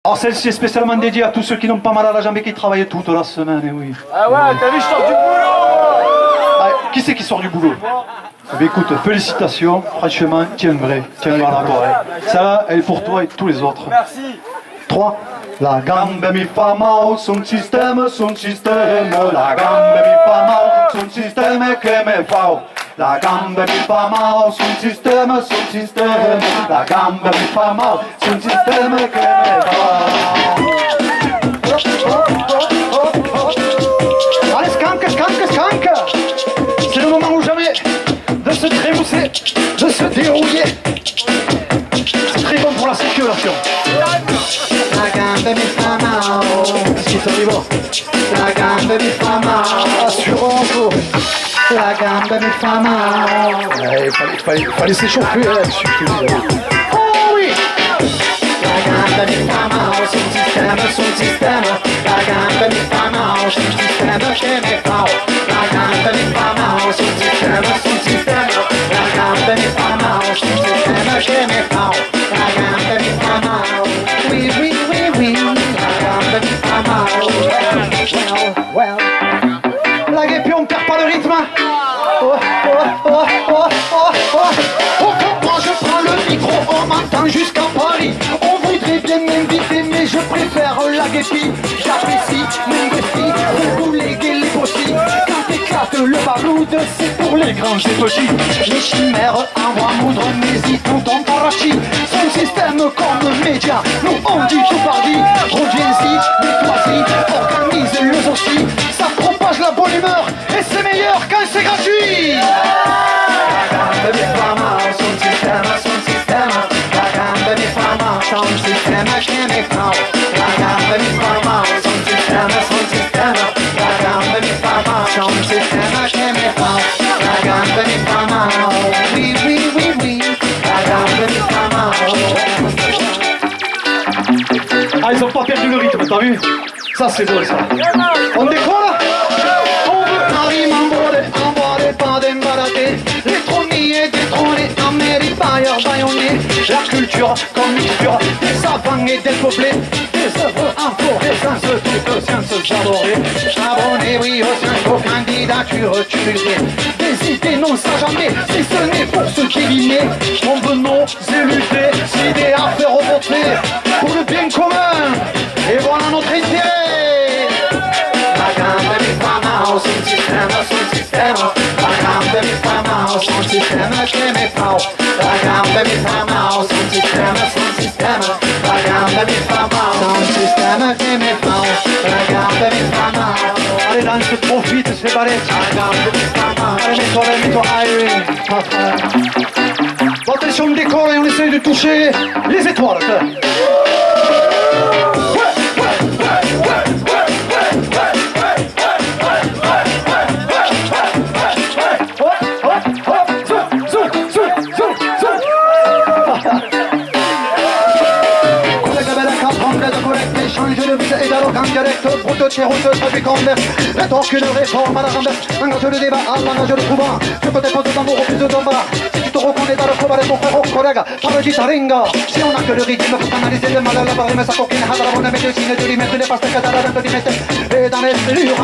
Alors celle-ci est spécialement dédiée à tous ceux qui n'ont pas mal à la jambe et qui travaillent toute la semaine, et oui. Ah ouais, t'as vu, je sors du boulot. Ah, qui c'est qui sort du boulot? Eh bien, écoute, félicitations, franchement, tiens vrai, tiens à la boire. Ça, elle est pour toi et tous les autres. Merci. 3. La gambe mi fa mal, son système, la gambe mi fa mal, son système che me fa. La gambe mi fa mal, son système, la gambe mi fa mal, son système che me fa. Allez, skank. C'est le moment ou jamais de se trémousser, de se dérouiller. C'est très bon pour la circulation. La gambe mi fa mal, Qu'est-ce qui t'arrive? la gambe mi fa mal, Assurance. la gambe mi fa mal. Il fallait s'échauffer là-dessus. Oh oui! La gambe mi fa mal, son système, la gambe mi fa mal, son système che me fa. La gambe mi fa mal, son système, la gambe mi fa mal, son système che me fa. La gambe mi fa mal, oui, la gambe mi fa mal. Well. Blague et puis on perd pas le rythme. Oh. Quand je prends le micro, on m'entend jusqu'à Paris. On voudrait bien m'inviter, mais je préfère la guépille. J'apprécie mon défi, rouler les bossis. Quand éclate le baroud, c'est pour les grands et petits. Les chimères envoient moudre, mais ils tout en parachi. Son système comme média, nous on dit tout pardi. Reviens-y, nettoie-y, organise le aussi. Ça propage la bonne humeur, et c'est meilleur quand c'est gratuit. La gambe mi fa mal, son système, la gambe mi fa mal, son système che me fa. La gambe mi fa mal, son système, la gambe mi fa mal, son système che me fa. La gambe mi fa mal, oui, la gambe mi fa mal. Ah, ils ont pas perdu le rythme, t'as vu? Ça c'est beau ça. On décolle? On veut Harry Mamboré, pas d'embaraté. Les trôniers détrônés, Amérique, baïonné. La culture comme mixture, des savants et des peuplés. Des œuvres en forêt, toutes sciences arborées. Abonné, oui, aux sciences, aux candidatures tuées. Des idées non ça jamais, si ce n'est pour se diviner. On veut nos élus, des idées à faire voter. Pour le bien commun, et voilà notre intérêt. La gambe mi fa mal, son système, la gambe mi fa mal, son système che me fa. La gambe mi fa mal, son système, la gambe mi fa mal, son système che me fa. La gambe mi fa mal. Allez, danse trop vite, c'est balèze. La gambe mi fa mal. Allez, mets-toi, Irene. Bon, attention, on décolle et on essaye de toucher les étoiles. Donc une réforme à la renverse, engage le débat, engage le trouva. Je peux déposer dans vos plus de d'embarras. Si tu te reconnais dans le combat de ton frère ou collègue, parle du taringa. Si on a que le rythme pour canaliser le mal à la barre, mais ça coquine, à la bonne médecine de lui mettre les pastes à la vente du mettre. Et dans les cellules,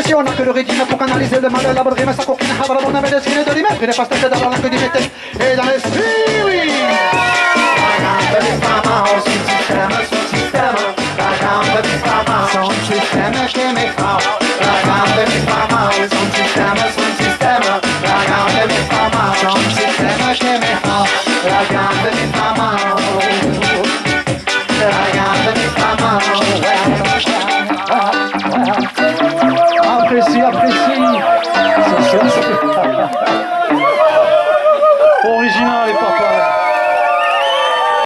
si on a que le rythme pour canaliser le mal à la barre, mais ça coquine, à la bonne médecine de lui mettre les pastes à la vente du mettre. Et dans les cellules, la gambe mi fa mal, son système, la gambe mi fa mal, son système che me fa. La gambe mi fa mal, son système, la gambe mi fa mal, son système che me fa. La gambe mi fa mal, la gambe mi fa mal. Apprécie. Original et pas